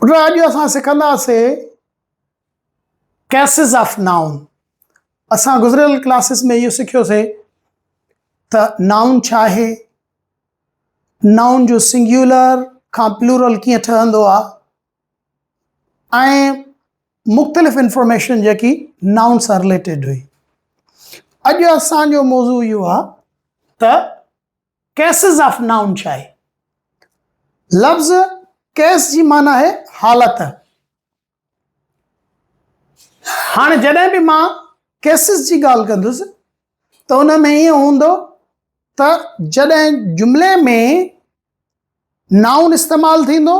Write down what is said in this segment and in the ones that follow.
अॼु असां सिखंदासीं केसिस ऑफ नाउन। असां गुज़िरियल क्लासिस में इहो सिखियोसीं त नाउन छा आहे, नाउन जो सिंगुलर खां प्लूरल कीअं ठहंदो आहे ऐं मुख़्तलिफ़ इंफॉर्मेशन जेकी नाउन सां रिलेटेड हुई। अॼु असांजो मौज़ू इहो आहे त केसिस ऑफ नाउन छा आहे। लफ़्ज़ केस जी माना आहे हालत। हाणे जॾहिं बि मां केसिस जी ॻाल्हि कंदुसि त उन में ईअं हूंदो त जॾहिं जुमिले में नाउन इस्तेमालु थींदो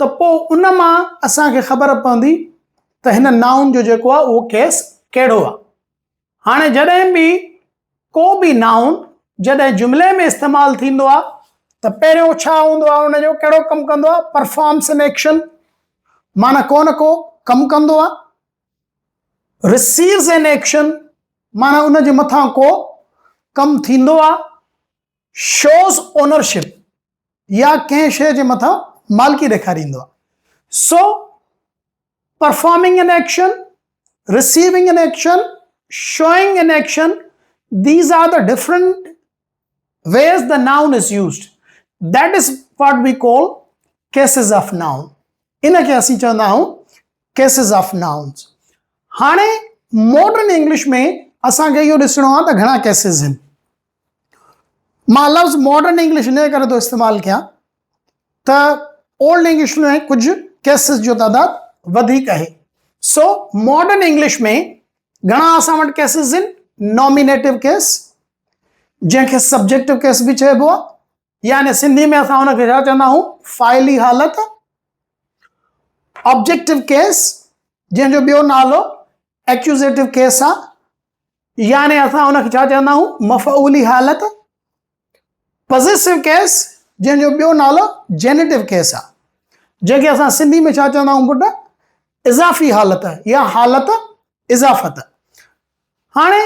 त पोइ उन मां असांखे ख़बर पवंदी त हिन नाउन जो जेको आहे उहो केस कहिड़ो आहे। हाणे जॾहिं बि को बि नाउन जॾहिं जुमिले में इस्तेमालु थींदो आहे त पहिरियों छा हूंदो आहे, उनजो कहिड़ो कमु कंदो आहे, परफॉर्म्स एन एक्शन, माना को न को कमु कंदो आहे। रिसीव्स एन एक्शन, माना उनजे मथां को कमु थींदो आहे। शोज़ ओनरशिप, या कंहिं शइ जे मथां मालिकी ॾेखारींदो आहे। So performing an action, receiving an action, showing an action, these are the different ways the noun is used. That is what we call cases of noun. इनखे असीं चवंदा आहियूं cases of nouns. हाणे मॉडर्न इंग्लिश में असांखे इहो ॾिसणो आहे त घणा केसिस आहिनि। मां लफ़्ज़ मॉडर्न इंग्लिश इन करे थो इस्तेमालु कयां त ओल्ड इंग्लिश में कुझु केसिस जो तइदादु वधीक आहे। सो मॉडर्न इंग्लिश में घणा असां वटि केसिस आहिनि। नॉमिनेटिव केस, जंहिंखे सब्जेक्टिव केस बि चइबो आहे, यानी सिंधी में असां हुनखे छा चवंदा आहियूं, फ़ाइली हालत। ऑब्जेक्टिव केस, जंहिंजो ॿियो नालो एक्यूज़ेटिव केस आहे, यानी असां हुनखे छा चवंदा आहियूं, मफ़ऊली हालत। पॉसेसिव केस, जंहिंजो ॿियो नालो जेनेटिव केस आहे, जंहिंखे असां सिंधी में छा चवंदा आहियूं पुटु, इज़ाफ़ी हालत या हालत इज़ाफ़त। हाणे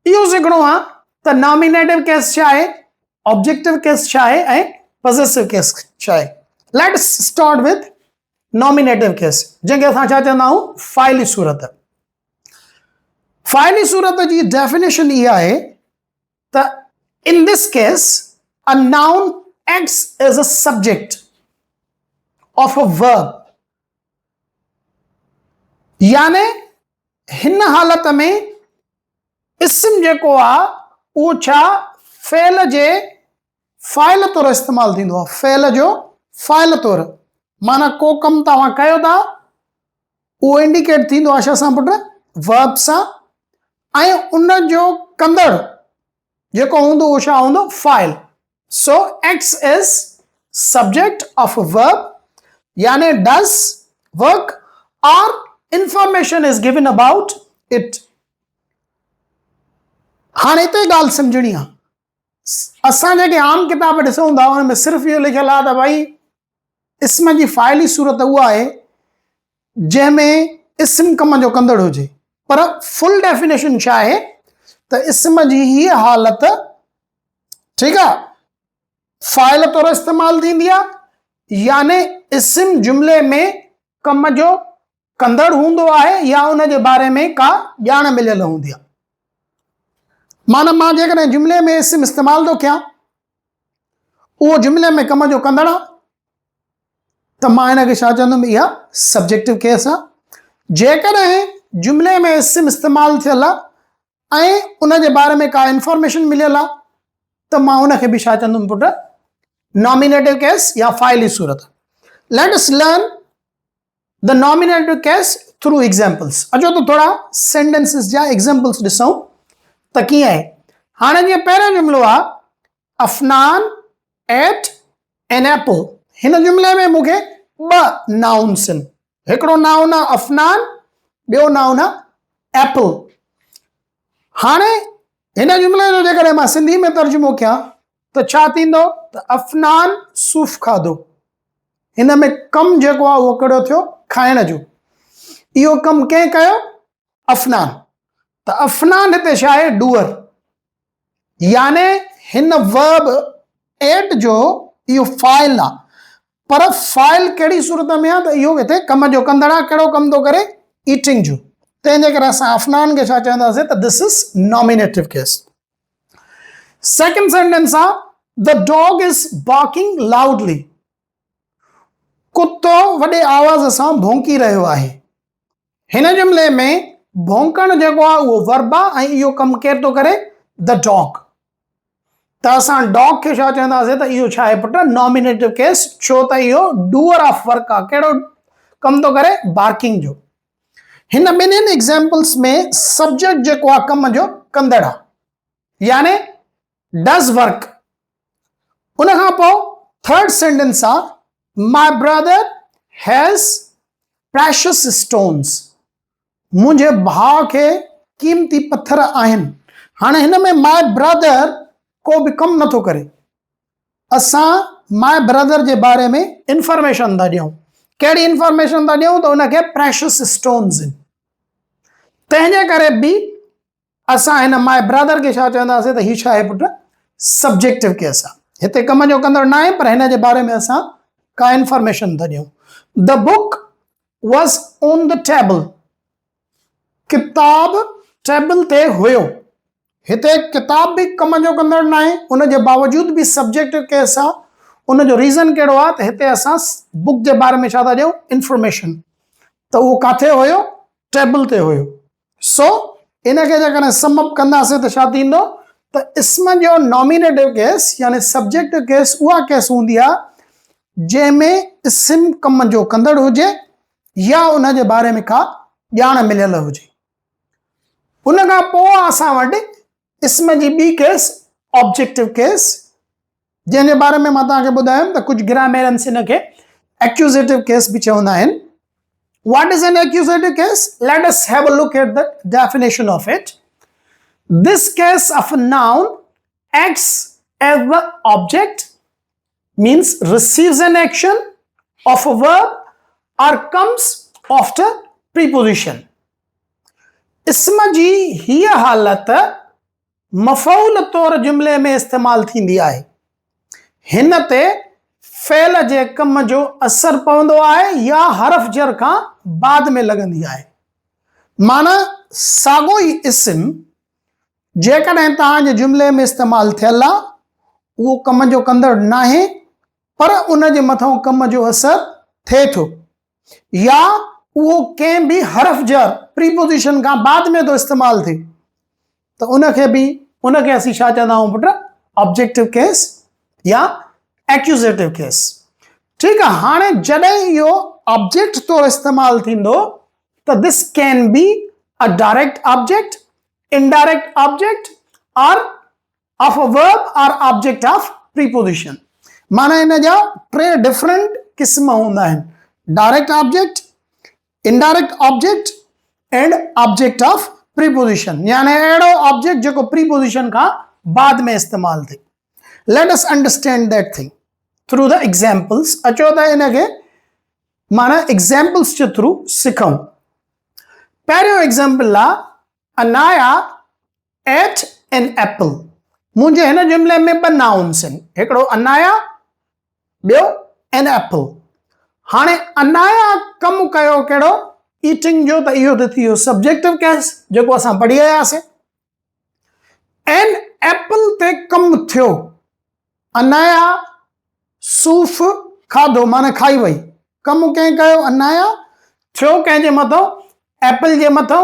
इहो सिखणो आहे त नॉमिनेटिव केस छा आहे, ऑब्जेक्टिव केस छा आहे ऐं पॉसेसिव केस छा आहे। Let's start with nominative case, जंहिंखे असां छा चवंदा आहियूं, फ़ाइली सूरत। फ़ाइली सूरत जी डेफिनेशन इहा आहे त in this case a noun acts as a subject of a verb, यानी हिन हालत में इस्म जेको आहे उहो छा फ़ेल जे फ़ाइल तौरु इस्तेमालु थींदो आहे। फ़ेल जो फ़ाइल तौरु, माना को कमु तव्हां कयो था, उहो इंडिकेट थींदो आहे छा सां पुटु, वर्ब सां, ऐं उन जो कंदड़ जेको हूंदो उहो छा हूंदो, फ़ाइल। So acts as subject of a verb, यानी डज़ वर्क और information is given about it. हाणे हिते ॻाल्हि सम्झणी आहे, असां जेके आम किताब ॾिसूं था हुन में सिर्फ़ु इहो लिखियलु आहे त भई इस्म जी फ़ाइली सूरत उहा आहे जंहिंमें इस्म कम जो कंदड़ हुजे, पर फुल डेफिनेशन छा आहे त इस्म जी हीअ हालत, ठीकु आहे, फ़ाइल तौरु इस्तेमालु थींदी आहे, यानी इस्म जुमिले में कम जो कंदड़ हूंदो आहे या उन जे बारे में का ॼाण मिलियल हूंदी आहे। माना मां जेकॾहिं जुमिले में इस्म इस्तेमालु थो कयां, उहो जुमिले में कम जो कंदड़ आहे, त मां हिनखे छा चवंदुमि, इहा सब्जेक्टिव केस आहे। जेकॾहिं जुमिले में इस्म इस्तेमालु थियल आहे ऐं उन जे बारे में का इंफॉर्मेशन मिलियल आहे त मां उनखे बि छा चवंदुमि पुटु, नॉमिनेटिव केस या फ़ाइली सूरत। Let us learn the nominative case through examples. अचो त थोरा सेंटेंसिस जा एग्जाम्पल्स ॾिसूं त कीअं आहे। हाणे जीअं पहिरियों जुमिलो आहे, अफ़नान एट एन एप्पल। हिन जुमिले में मूंखे ॿ नाउन्स आहिनि, हिकिड़ो नाउन आहे अफ़नान, ॿियो नाउन आहे एप्पल। हाणे हिन जुमिले जो जेकॾहिं मां सिंधी में तर्जुमो कयां त छा थींदो, त अफ़नान सूफ़ खाधो। हिन में कमु जेको आहे उहो कहिड़ो थियो, खाइण जो। इहो कमु कंहिं कयो, अफ़नान। त अफ़नान हिते छा आहे, डूअर, यानी हिन वर्ब एट जो इहो फ़ाइल आहे। पर फाइल कहिड़ी सूरत में आहे त इहो हिते कम जो कंदड़ आहे कहिड़ो कम थो करे ईटिंग जो तंहिंजे करे असां अफ़नान खे छा चवंदासीं त this is nominative case second sentence आहे the dog is barking loudly कुत्तो वॾे आवाज़ सां भौंकी रहियो आहे हिन जुमिले में भौंकण जेको आहे उहो वर्ब आहे ऐं इहो कमु केरु थो करे द डॉग त असां डॉग खे छा चवंदासीं त इहो छा आहे पुट नॉमिनेटिव केस छो त इहो डूअर ऑफ वर्क आहे कहिड़ो कमु थो करे बार्किंग जो हिन ॿिन्हिनि एग्जाम्पल्स में सब्जेक्ट जेको आहे कम जो कंदड़ आहे यानी डज़ वर्क उन खां पोइ थर्ड सेंटेंस आहे my brother has precious stones मुंहिंजे भाउ खे क़ीमती पत्थर आहिनि हाणे हिन में माय ब्रदर को बि कमु नथो करे असां माय ब्रदर जे बारे में इंफॉर्मेशन था ॾियूं कहिड़ी इंफॉर्मेशन था ॾियूं त उनखे प्रेशियस स्टोन्स आहिनि तंहिंजे करे बि असां हिन माय ब्रदर खे छा चवंदासीं त हीउ छा आहे पुट सब्जेक्टिव केस आहे हिते कम जो कंदड़ न आहे पर हिन जे बारे में असां का इंफॉर्मेशन था ॾियूं the book was on the table किताब टेबल ते हुयो हिते किताब भी कम जो कंदड़ न आहे उन जे बावजूद भी सब्जेक्टिव केस आहे उन जो रीज़न कहिड़ो आहे त हिते असां बुक जे बारे में छा था ॾियूं इंफॉर्मेशन त उहो काथे हुयो टेबल ते हुयो सो इनखे जेकॾहिं सम अप कंदासीं त छा थींदो त इस्म जो नॉमिनेटिव केस यानी सब्जेक्टिव केस उहा केस हूंदी आहे जंहिंमें इस्म कम जो कंदड़ हुजे या उन जे बारे में का ॼाण मिलियल हुजे उन खां पोइ असां वटि इस्म जी ॿी केस ऑब्जेक्टिव केस जंहिंजे बारे में मां तव्हांखे ॿुधायुमि त कुझु ग्रामेरियंस हिनखे एक्यूज़ेटिव केस बि चवंदा आहिनि What is an accusative case? Let us have a look at the definition of it. This case of a noun acts as the object, means receives an action of a verb or comes after preposition. इसम जी हीअ हालत मफ़ऊल तौर जुमिले में इस्तेमाल थींदी आहे हिन ते फेल जे कम जो असर पवंदो आहे या हरफ जर खां बाद में लगंदी आहे माना साॻो ई इस्म जेकॾहिं तव्हांजे जुमिले में इस्तेमाल थियल आहे उहो कम जो कंदड़ न आहे पर उन जे मथां कम जो असर थिए थो या उहो कंहिं बि हरफ जर प्रीपोजिशन खां बाद में थो इस्तेमाल थिए त उनखे असीं छा चवंदा आहियूं पुट ऑब्जेक्टिव केस या एक्यूज़ेटिव केस ठीकु आहे हाणे जॾहिं इहो ऑब्जेक्ट तौरु इस्तेमाल थींदो त this can be a direct object indirect object और ऑफ अ वर्ब और ऑब्जेक्ट ऑफ प्रीपोजिशन माना इन जा टे डिफरेंट क़िस्म हूंदा आहिनि direct object indirect object and object of preposition यानी अहिड़ो ऑब्जेक्ट जेको प्रीपोजिशन खां बाद में इस्तेमाल थिए Let us understand that thing through the examples. अचो त इनखे माना examples जे थ्रू सिखूं पहिरियों एग्जाम्पल आहे अनाया ate an apple मुंहिंजे हिन जुमिले में ॿ नाउन्स आहिनि हिकिड़ो अनाया ॿियो an apple हाणे अनाया कमु कयो कहिड़ो ईटिंग जो त इहो त थी वियो सब्जेक्टिव केस जेको असां पढ़ी आयासीं an apple ते कमु थियो अनाया सूफ़ खाधो माना खाई वई कमु कंहिं कयो अनाया थियो कंहिंजे मथां एप्पल जे मथां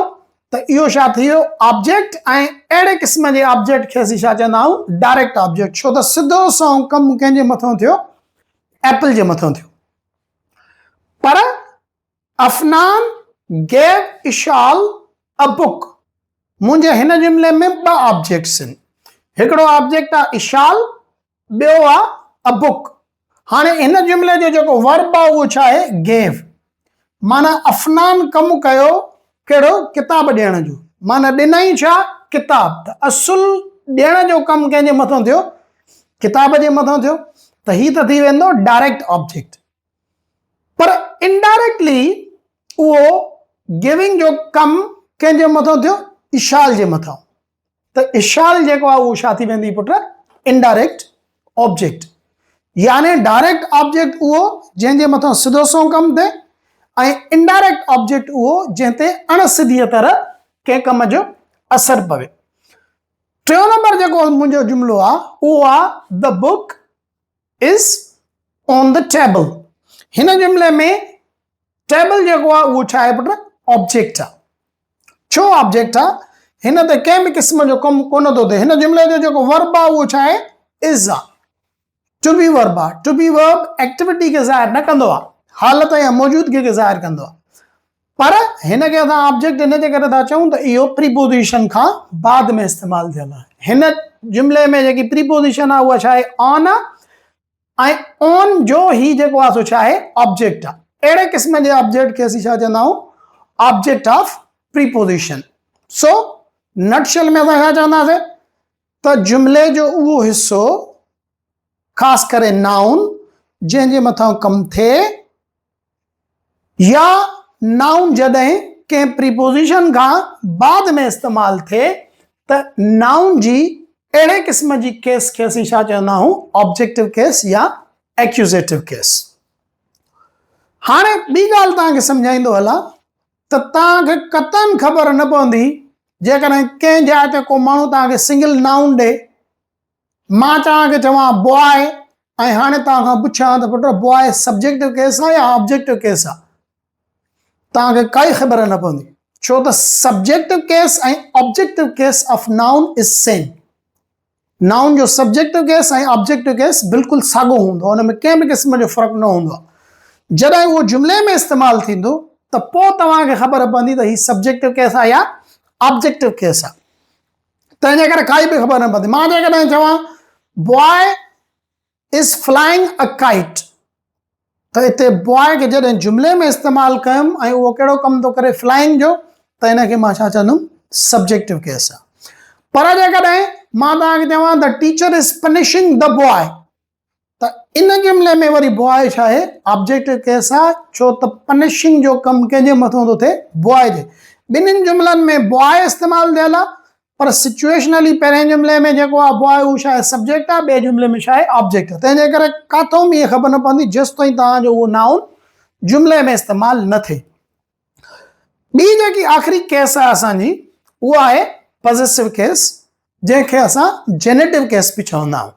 त इहो छा थी वियो ऑब्जेक्ट ऐं अहिड़े क़िस्म जे ऑब्जेक्ट खे असीं छा चवंदा आहियूं डायरेक्ट ऑब्जेक्ट छो त सिधो सओं कमु कंहिंजे मथां थियो एप्पल जे मथां थियो पर Afnan gave Ishal a book मुंहिंजे हिन जुमिले में ॿ ऑब्जेक्ट्स आहिनि हिकिड़ो ऑब्जेक्ट आहे इशाल ॿियो आहे अ बुक हाणे हिन जुमिले जो जेको वर्ब आहे उहो छा आहे गेव माना अफ़नान कमु कयो कहिड़ो किताब ॾियण जो माना ॾिनई छा किताब त असुल ॾियण जो कमु कंहिंजे मथां थियो किताब जे मथां थियो त हीअ त थी वेंदो डायरेक्ट ऑब्जेक्ट पर इनडायरेक्टली उहो गिविंग जो कमु कंहिंजे मथां थियो इशाल जे मथां त इशाल जेको आहे उहो छा थी वेंदी पुट इनडायरेक्ट ऑब्जेक्ट यानी डायरेक्ट ऑब्जेक्ट उहो जंहिंजे मथां सिधो सो कमु थिए ऐं इनडायरेक्ट ऑब्जेक्ट उहो जंहिं ते अणसिधीअ तरह कंहिं कम जो असर पवे। टियों नंबर जेको मुंहिंजो जुमिलो आहे उहो आहे the book is on the table. हिन जुमिले में टेबल जेको आहे उहो छा आहे पुट ऑब्जेक्ट आहे। छो ऑब्जेक्ट आहे? हिन ते कंहिं बि क़िस्म जो कमु कोन थो थिए। हिन जुमिले जो जेको वर्ब आहे उहो छा आहे इज़ आहे। टू बी वर्ब आहे। टू बी वर्ब एक्टिविटी खे ज़ाहिर न कंदो आहे, हालत या मौजूदगी खे ज़ाहिर कंदो आहे, पर हिन खे असां ऑब्जेक्ट इन जे करे था चऊं त इहो प्रीपोजिशन खां बाद में इस्तेमालु थियल आहे। हिन जुमिले में जेकी प्रीपोजिशन आहे उहा छा आहे ऑन आहे, ऐं ऑन जो ही जेको आहे सो छा आहे ऑब्जेक्ट आहे। अहिड़े क़िस्म जे ऑब्जेक्ट खे असीं छा चवंदा आहियूं object of preposition. So nutshell में असां छा चवंदासीं त जुमिले जो उहो हिसो ख़ासि करे नाउन जंहिंजे मथां कमु थिए या नाउन जॾहिं कंहिं प्रीपोजिशन खां बाद में इस्तेमालु थिए त नाउन जी अहिड़े क़िस्म जी केस खे असीं छा चवंदा आहियूं ऑब्जेक्टिव केस या एक्यूज़ेटिव केस। हाणे ॿी ॻाल्हि तव्हांखे सम्झाईंदो हलां त तव्हांखे कतन ख़बर न पवंदी जेकॾहिं कंहिं जाइ ते को माण्हू तव्हांखे सिंगल नाउन ॾे, मां तव्हांखे चवां बॉय ऐं हाणे तव्हां खां पुछां त पुट बॉय सब्जेक्टिव केस आहे या ऑब्जेक्टिव केस आहे, तव्हांखे काई ख़बर न पवंदी। छो त सब्जेक्टिव केस ऐं objective case of noun is same. Noun जो सब्जेक्टिव केस ऐं ऑब्जेक्टिव केस बिल्कुलु साॻियो हूंदो, हुन में कंहिं बि क़िस्म जो फ़र्क़ु न हूंदो आहे। जॾहिं उहो जुमिले में इस्तेमालु थींदो त पोइ तव्हांखे ख़बर पवंदी त हीउ सब्जेक्टिव केस आहे या ऑब्जेक्टिव केस आहे। तंहिंजे करे काई बि ख़बर न पवंदी। मां जेकॾहिं चवां boy is flying a kite त हिते बॉय खे जॾहिं जुमिले में इस्तेमालु कयुमि ऐं उहो कहिड़ो कमु थो करे फ्लाइंग जो, त हिनखे मां छा चवंदुमि सब्जेक्टिव केस आहे। पर जेकॾहिं मां तव्हांखे चवां the teacher is punishing the boy त इन जुमिले में वरी बॉय छा आहे ऑब्जेक्टिव केस आहे। छो त पनिशिंग जो कमु कंहिंजे मथां थो थिए बॉय जे। ॿिन्हिनि जुमिलनि में बॉय इस्तेमालु थियल आहे, पर सिचुएशनली पहिरें जुमिले में जेको आहे बॉय उहो छा आहे सब्जेक्ट आहे, ॿिए जुमिले में छा आहे ऑब्जेक्ट आहे। तंहिंजे करे काथों बि इहा ख़बर न पवंदी जेसि ताईं तव्हांजो उहो नाउन जुमिले में इस्तेमालु न थिए। ॿी जेकी आख़िरी केस आहे असांजी उहा आहे पॉसेसिव केस, जंहिंखे असां जेनेटिव केस बि चवंदा आहियूं।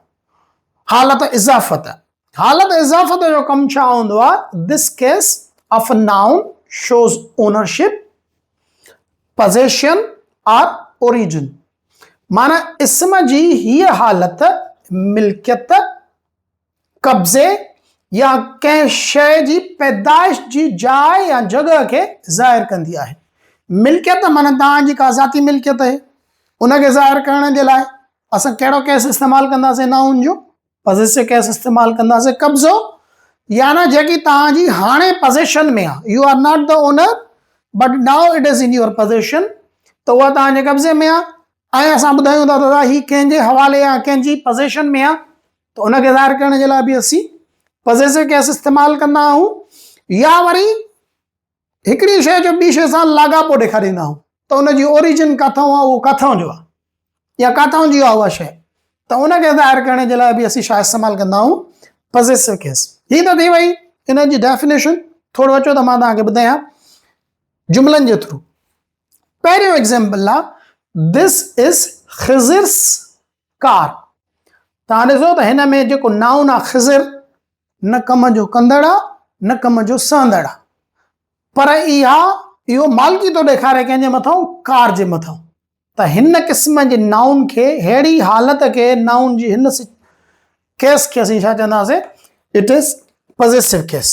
हालत इज़ाफ़त। हालत इज़ाफ़त जो कमु छा हूंदो आहे this case of a noun shows ownership, possession और ओरिजिन। माना इस्म जी हीअ हालत मिल्कियत, कब्ज़े या कंहिं शइ जी पैदाइश जी जाइ या जॻह खे ज़ाहिर कंदी आहे। मिल्कियत माना तव्हांजी का ज़ाती मिल्कियत आहे, उनखे ज़ाहिर करण जे लाइ असां कहिड़ो केस इस्तेमालु कंदासीं नाउन जो पॉसेसिव केस इस्तेमालु कंदासीं। कब्ज़ो यानी जेकी तव्हांजी हाणे पोज़ेशन में आहे, you are not the owner but now it is in your possession, त उहा तव्हांजे कब्ज़े में आहे ऐं असां ॿुधायूं था दादा हीउ कंहिंजे हवाले या कंहिंजी पोज़ेशन में आहे, त उनखे ज़ाहिर करण जे लाइ बि असीं पॉसेसिव केस इस्तेमालु कंदा आहियूं। या वरी हिकिड़ी शइ जो ॿी शइ सां लाॻापो ॾेखारींदा आहियूं त उनजी ओरिजिन किथां आहे, उहो किथां जो आहे या किथां जी आहे उहा शइ, त उनखे ज़ाहिर करण जे लाइ बि असीं छा इस्तेमालु कंदा आहियूं पॉसेसिव केस। हीअ त थी वई इन जी डेफिनेशन। थोरो अचो त मां तव्हांखे ॿुधायां जुमिलनि जे थ्रू। पहिरियों एग्ज़ाम्पल आहे दिस इज़ ख़िज़िर्स कार। तव्हां ॾिसो त हिन में जेको नाउन आहे ख़िज़िर न कम जो कंदड़ आहे न कम जो सहंदड़ आहे, पर इहो मालिकी थो ॾेखारे कंहिंजे मथां कार जे मथां। त हिन क़िस्म जे नाउन खे अहिड़ी हालत खे नाउन जी हिन केस खे असीं छा चवंदासीं इट इज़ पॉसेसिव केस।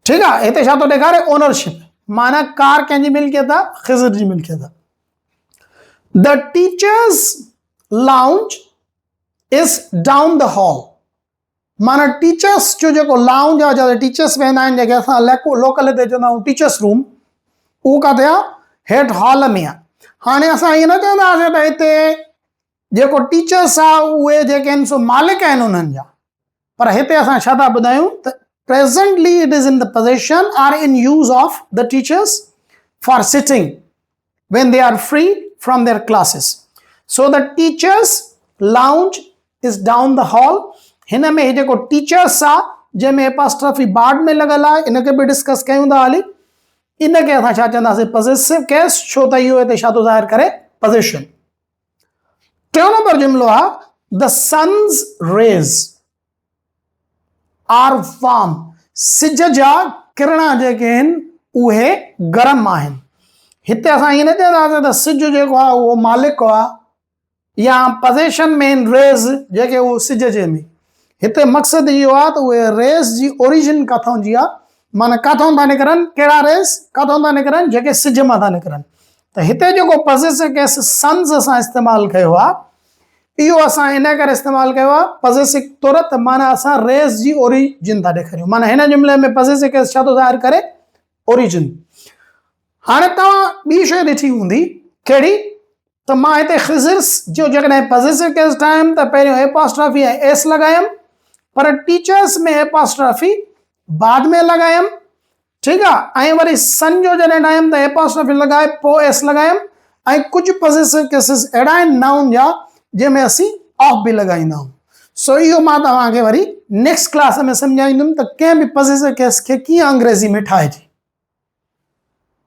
ठीकु आहे। हिते छा थो ॾेखारे ओनरशिप, माना कार कंहिंजी मिल्कियत आहे ख़िज़िर जी मिल्कियत आहे। The teachers lounge is down the hall, माना टीचर्स जो जेको लाउंज आहे जिते टीचर्स वेंदा आहिनि, जेके असां लोकल हिते चवंदा आहियूं टीचर्स रूम, उहो किथे आहे हेठि हॉल में आहे। हाणे असां ईअं न चवंदासीं त हिते जेको टीचर्स आहे उहे जेके आहिनि सो मालिक आहिनि उन्हनि जा, पर हिते असां छा था ॿुधायूं त presently it is in the possession or in use of the teachers for sitting when they are free from their classes. So the teachers lounge is down the hall हिन में जेको टीचर्स आहे जंहिंमें एपॉस्ट्रॉफी बाद में लॻल आहे इनखे बि डिस्कस कयूं था हाली। इनखे असां छा चवंदासीं पॉसेसिव केस, छो त इहो हिते छा थो ज़ाहिर करे पोजीशन। टियों नंबर जुमिलो आहे the sun's rays are warm, सिज जा किरण जेके आहिनि उहे गरम आहिनि। हिते असां ईअं न चवंदासीं त सिज जेको आहे उहो मालिक आहे या पोजीशन में रेज़ जेके उहो सिज जे में। हिते मक़सदु इहो आहे त उहे रेज़ जी ओरिजिन किथां जी आहे, माना किथां था निकिरनि, कहिड़ा रेज़ किथां था निकिरनि, जेके सिज मां था निकिरनि। त हिते जेको पोसेसिव केस सन्स असां इस्तेमालु कयो आहे इहो असां इन करे इस्तेमालु कयो आहे पोसेसिव तौर त माना असां रेज़ जी ओरिजिन था ॾेखारियूं। माना हिन जुमिले में पोसेसिव केस छा थो ज़ाहिर करे ओरिजिन। हाणे तव्हां ॿी शइ ॾिठी हूंदी कहिड़ी त मां हिते ख़िज़िर्स जो जेकॾहिं पोसेसिव केस ठाहियुमि त पहिरियों एपॉस्ट्रॉफी ऐं एस लॻायमि, पर टीचर्स में एपॉस्ट्रॉफी बाद में लॻायमि, ठीकु आहे। ऐं वरी सन जो जॾहिं ठाहियुमि त एपॉस्ट्रॉफी लॻाए पोइ एस लॻायमि। ऐं कुझु पोसेसिव केसिस अहिड़ा आहिनि नाउन जा जंहिंमें असीं ऑफ बि लॻाईंदा आहियूं। सो इहो मां तव्हांखे वरी नेक्स्ट क्लास में सम्झाईंदुमि त कंहिं बि पोसेसिव केस खे कीअं अंग्रेज़ी में ठाहिजे।